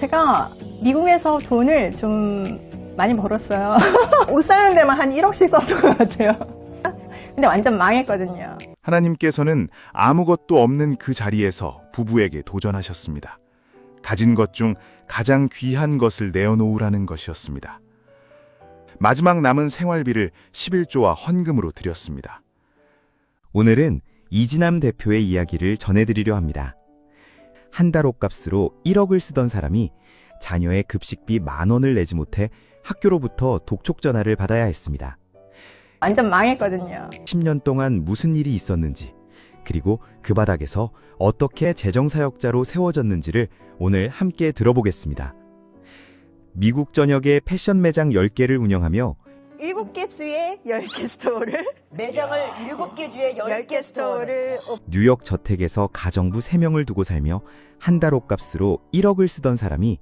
제가 미국에서 돈을 좀 많이 벌었어요. 옷 사는 데만 한 1억씩 썼던 것 같아요. 근데 완전 망했거든요. 하나님께서는 아무것도 없는 그 자리에서 부부에게 도전하셨습니다. 가진 것 중 가장 귀한 것을 내어놓으라는 것이었습니다. 마지막 남은 생활비를 11조와 헌금으로 드렸습니다. 오늘은 이진남 대표의 이야기를 전해드리려 합니다. 한 달 옷값으로 1억을 쓰던 사람이 자녀의 급식비 10,000원을 내지 못해 학교로부터 독촉 전화를 받아야 했습니다. 완전 망했거든요. 10년 동안 무슨 일이 있었는지, 그리고 그 바닥에서 어떻게 재정사역자로 세워졌는지를 오늘 함께 들어보겠습니다. 미국 전역의 패션 매장 10개를 운영하며 7개 주에 10개 스토어를 매장을 7개 주에 10개 스토어를 뉴욕 저택에서 가정부 3명을 두고 살며 한 달 옷값으로 1억을 쓰던 사람이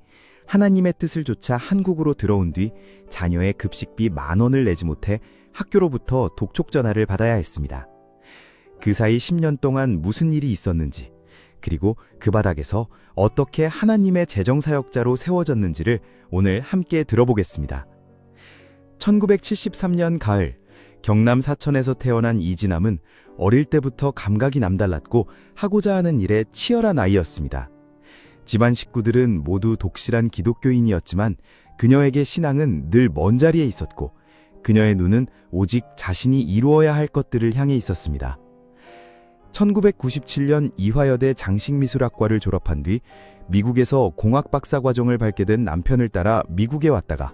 하나님의 뜻을 좇아 한국으로 들어온 뒤 자녀의 급식비 10,000원을 내지 못해 학교로부터 독촉 전화를 받아야 했습니다. 그 사이 10년 동안 무슨 일이 있었는지, 그리고 그 바닥에서 어떻게 하나님의 재정사역자로 세워졌는지를 오늘 함께 들어보겠습니다. 1973년 가을, 경남 사천에서 태어난 이진남은 어릴 때부터 감각이 남달랐고 하고자 하는 일에 치열한 아이였습니다. 집안 식구들은 모두 독실한 기독교인이었지만 그녀에게 신앙은 늘 먼 자리에 있었고 그녀의 눈은 오직 자신이 이루어야 할 것들을 향해 있었습니다. 1997년 이화여대 장식미술학과를 졸업한 뒤 미국에서 공학 박사 과정을 밟게 된 남편을 따라 미국에 왔다가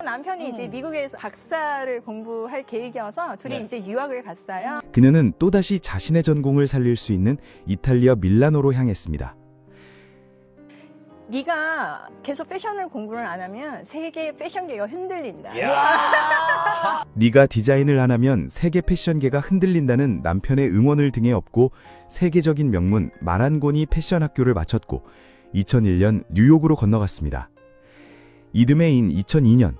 남편이 이제 미국에서 박사를 공부할 계획이어서 둘이 이제 유학을 갔어요. 그녀는 또다시 자신의 전공을 살릴 수 있는 이탈리아 밀라노로 향했습니다. 네가 계속 패션을 공부를 안 하면 세계 패션계가 흔들린다. 네가 디자인을 안 하면 세계 패션계가 흔들린다는 남편의 응원을 등에 업고 세계적인 명문 마란고니 패션 학교를 마쳤고 2001년 뉴욕으로 건너갔습니다. 이듬해인 2002년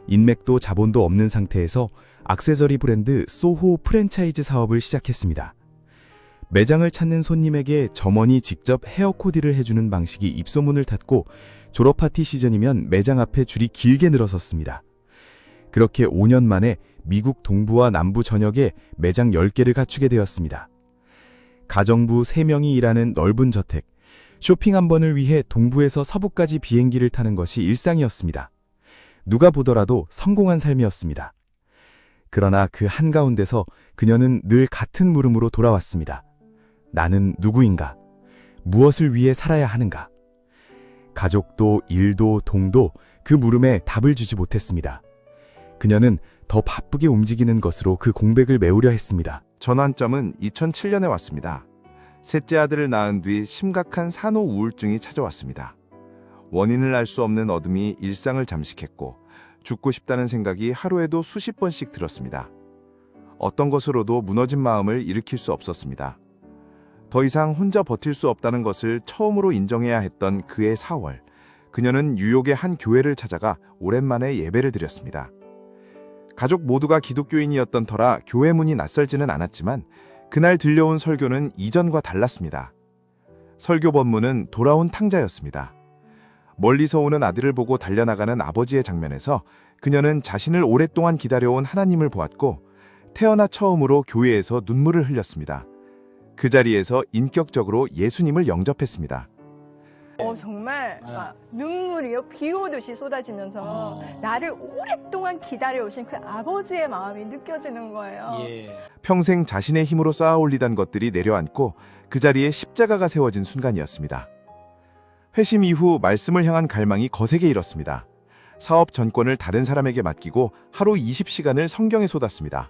인맥도 자본도 없는 상태에서 액세서리 브랜드 소호 프랜차이즈 사업을 시작했습니다. 매장을 찾는 손님에게 점원이 직접 헤어 코디를 해주는 방식이 입소문을 탔고 졸업 파티 시즌이면 매장 앞에 줄이 길게 늘어섰습니다. 그렇게 5년 만에 미국 동부와 남부 전역에 매장 10개를 갖추게 되었습니다. 가정부 3명이 일하는 넓은 저택, 쇼핑 한 번을 위해 동부에서 서부까지 비행기를 타는 것이 일상이었습니다. 누가 보더라도 성공한 삶이었습니다. 그러나 그 한가운데서 그녀는 늘 같은 물음으로 돌아왔습니다. 나는 누구인가? 무엇을 위해 살아야 하는가? 가족도 일도 동도 그 물음에 답을 주지 못했습니다. 그녀는 더 바쁘게 움직이는 것으로 그 공백을 메우려 했습니다. 전환점은 2007년에 왔습니다. 셋째 아들을 낳은 뒤 심각한 산후 우울증이 찾아왔습니다. 원인을 알 수 없는 어둠이 일상을 잠식했고 죽고 싶다는 생각이 하루에도 수십 번씩 들었습니다. 어떤 것으로도 무너진 마음을 일으킬 수 없었습니다. 더 이상 혼자 버틸 수 없다는 것을 처음으로 인정해야 했던 그해 4월, 그녀는 뉴욕의 한 교회를 찾아가 오랜만에 예배를 드렸습니다. 가족 모두가 기독교인이었던 터라 교회 문이 낯설지는 않았지만 그날 들려온 설교는 이전과 달랐습니다. 설교 본문은 돌아온 탕자였습니다. 멀리서 오는 아들을 보고 달려나가는 아버지의 장면에서 그녀는 자신을 오랫동안 기다려온 하나님을 보았고 태어나 처음으로 교회에서 눈물을 흘렸습니다. 그 자리에서 인격적으로 예수님을 영접했습니다. 정말 막 눈물이요 비 오듯이 쏟아지면서 나를 오랫동안 기다려오신 그 아버지의 마음이 느껴지는 거예요. 평생 자신의 힘으로 쌓아 올리던 것들이 내려앉고 그 자리에 십자가가 세워진 순간이었습니다. 회심 이후 말씀을 향한 갈망이 거세게 일었습니다. 사업 전권을 다른 사람에게 맡기고 하루 20시간을 성경에 쏟았습니다.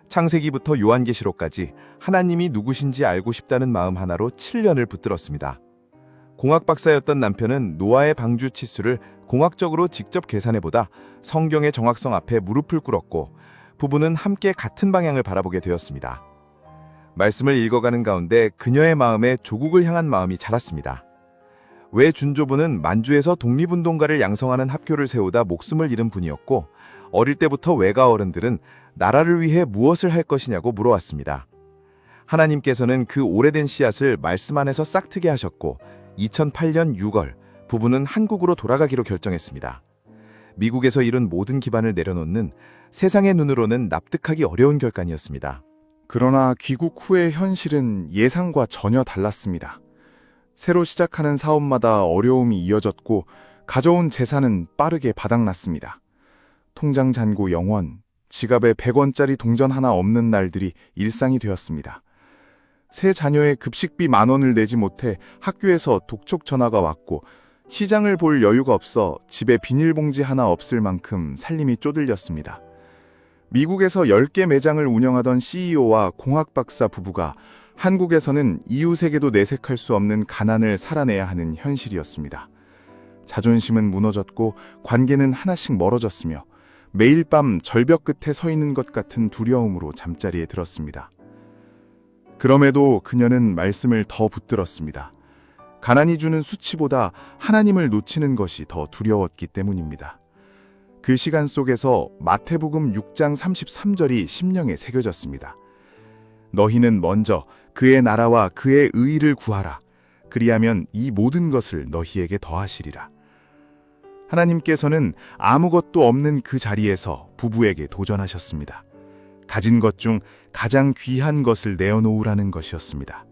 창세기부터 요한계시록까지 하나님이 누구신지 알고 싶다는 마음 하나로 7년을 붙들었습니다. 공학 박사였던 남편은 노아의 방주 치수를 공학적으로 직접 계산해보다 성경의 정확성 앞에 무릎을 꿇었고 부부는 함께 같은 방향을 바라보게 되었습니다. 말씀을 읽어가는 가운데 그녀의 마음에 조국을 향한 마음이 자랐습니다. 외 준조부는 만주에서 독립운동가를 양성하는 학교를 세우다 목숨을 잃은 분이었고 어릴 때부터 외가 어른들은 나라를 위해 무엇을 할 것이냐고 물어왔습니다. 하나님께서는 그 오래된 씨앗을 말씀 안에서 싹트게 하셨고 2008년 6월 부부는 한국으로 돌아가기로 결정했습니다. 미국에서 이룬 모든 기반을 내려놓는 세상의 눈으로는 납득하기 어려운 결단이었습니다. 그러나 귀국 후의 현실은 예상과 전혀 달랐습니다. 새로 시작하는 사업마다 어려움이 이어졌고 가져온 재산은 빠르게 바닥났습니다. 통장 잔고 0원, 지갑에 100원짜리 동전 하나 없는 날들이 일상이 되었습니다. 새 자녀의 급식비 10,000원을 내지 못해 학교에서 독촉 전화가 왔고 시장을 볼 여유가 없어 집에 비닐봉지 하나 없을 만큼 살림이 쪼들렸습니다. 미국에서 10개 매장을 운영하던 CEO와 공학 박사 부부가 한국에서는 이웃에게도 내색할 수 없는 가난을 살아내야 하는 현실이었습니다. 자존심은 무너졌고 관계는 하나씩 멀어졌으며 매일 밤 절벽 끝에 서 있는 것 같은 두려움으로 잠자리에 들었습니다. 그럼에도 그녀는 말씀을 더 붙들었습니다. 가난이 주는 수치보다 하나님을 놓치는 것이 더 두려웠기 때문입니다. 그 시간 속에서 마태복음 6장 33절이 심령에 새겨졌습니다. 너희는 먼저 그의 나라와 그의 의의를 구하라. 그리하면 이 모든 것을 너희에게 더하시리라. 하나님께서는 아무것도 없는 그 자리에서 부부에게 도전하셨습니다. 가진 것 중 가장 귀한 것을 내어놓으라는 것이었습니다.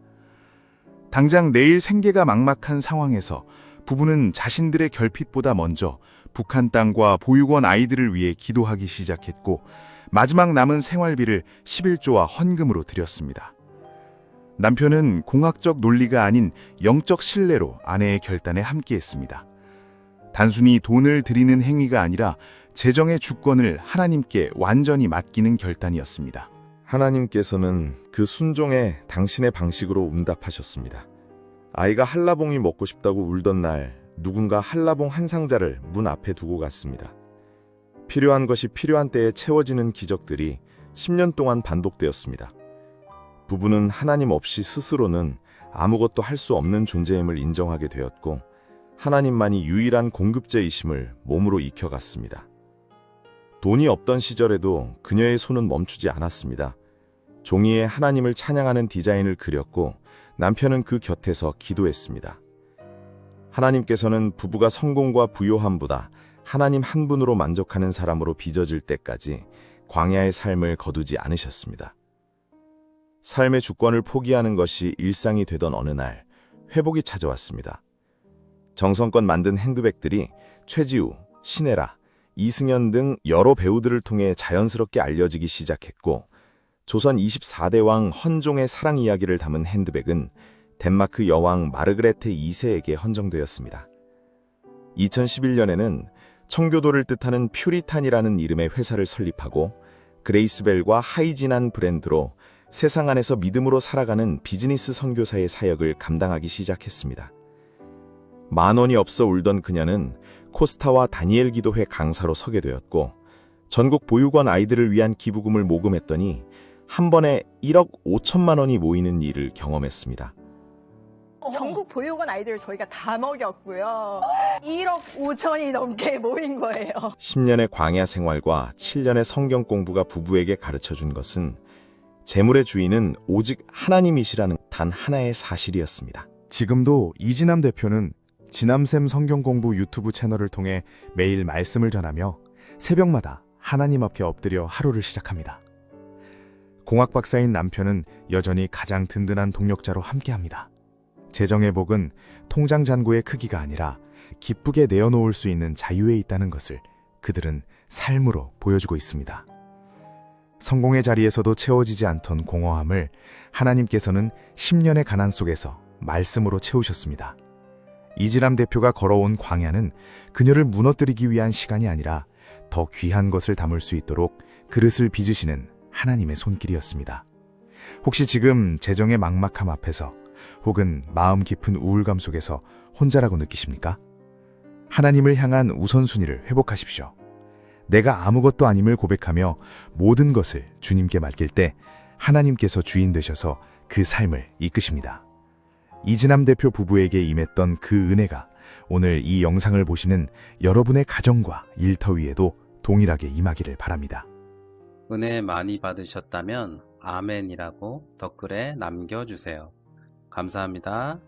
당장 내일 생계가 막막한 상황에서 부부는 자신들의 결핍보다 먼저 북한 땅과 보육원 아이들을 위해 기도하기 시작했고 마지막 남은 생활비를 11조와 헌금으로 드렸습니다. 남편은 공학적 논리가 아닌 영적 신뢰로 아내의 결단에 함께했습니다. 단순히 돈을 드리는 행위가 아니라 재정의 주권을 하나님께 완전히 맡기는 결단이었습니다. 하나님께서는 그 순종에 당신의 방식으로 응답하셨습니다. 아이가 한라봉이 먹고 싶다고 울던 날 누군가 한라봉 한 상자를 문 앞에 두고 갔습니다. 필요한 것이 필요한 때에 채워지는 기적들이 10년 동안 반복되었습니다. 부부는 하나님 없이 스스로는 아무것도 할 수 없는 존재임을 인정하게 되었고 하나님만이 유일한 공급자이심을 몸으로 익혀갔습니다. 돈이 없던 시절에도 그녀의 손은 멈추지 않았습니다. 종이에 하나님을 찬양하는 디자인을 그렸고 남편은 그 곁에서 기도했습니다. 하나님께서는 부부가 성공과 부요함보다 하나님 한 분으로 만족하는 사람으로 빚어질 때까지 광야의 삶을 거두지 않으셨습니다. 삶의 주권을 포기하는 것이 일상이 되던 어느 날 회복이 찾아왔습니다. 정성껏 만든 핸드백들이 최지우, 신혜라, 이승연 등 여러 배우들을 통해 자연스럽게 알려지기 시작했고 조선 24대 왕 헌종의 사랑 이야기를 담은 핸드백은 덴마크 여왕 마르그레테 2세에게 헌정되었습니다. 2011년에는 청교도를 뜻하는 퓨리탄이라는 이름의 회사를 설립하고 그레이스벨과 하이진한 브랜드로 세상 안에서 믿음으로 살아가는 비즈니스 선교사의 사역을 감당하기 시작했습니다. 10,000원이 없어 울던 그녀는 코스타와 다니엘 기도회 강사로 서게 되었고 전국 보육원 아이들을 위한 기부금을 모금했더니 한 번에 1억 5천만 원이 모이는 일을 경험했습니다. 전국 보육원 아이들을 저희가 다 먹였고요. 1억 5천이 넘게 모인 거예요. 10년의 광야 생활과 7년의 성경 공부가 부부에게 가르쳐준 것은 재물의 주인은 오직 하나님이시라는 단 하나의 사실이었습니다. 지금도 이진남 대표는 지남샘 성경공부 유튜브 채널을 통해 매일 말씀을 전하며 새벽마다 하나님 앞에 엎드려 하루를 시작합니다. 공학 박사인 남편은 여전히 가장 든든한 동력자로 함께합니다. 재정의 복은 통장 잔고의 크기가 아니라 기쁘게 내어놓을 수 있는 자유에 있다는 것을 그들은 삶으로 보여주고 있습니다. 성공의 자리에서도 채워지지 않던 공허함을 하나님께서는 10년의 가난 속에서 말씀으로 채우셨습니다. 이지람 대표가 걸어온 광야는 그녀를 무너뜨리기 위한 시간이 아니라 더 귀한 것을 담을 수 있도록 그릇을 빚으시는 하나님의 손길이었습니다. 혹시 지금 재정의 막막함 앞에서 혹은 마음 깊은 우울감 속에서 혼자라고 느끼십니까? 하나님을 향한 우선순위를 회복하십시오. 내가 아무것도 아님을 고백하며 모든 것을 주님께 맡길 때 하나님께서 주인 되셔서 그 삶을 이끄십니다. 이진남 대표 부부에게 임했던 그 은혜가 오늘 이 영상을 보시는 여러분의 가정과 일터 위에도 동일하게 임하기를 바랍니다. 은혜 많이 받으셨다면 아멘이라고 댓글에 남겨주세요. 감사합니다.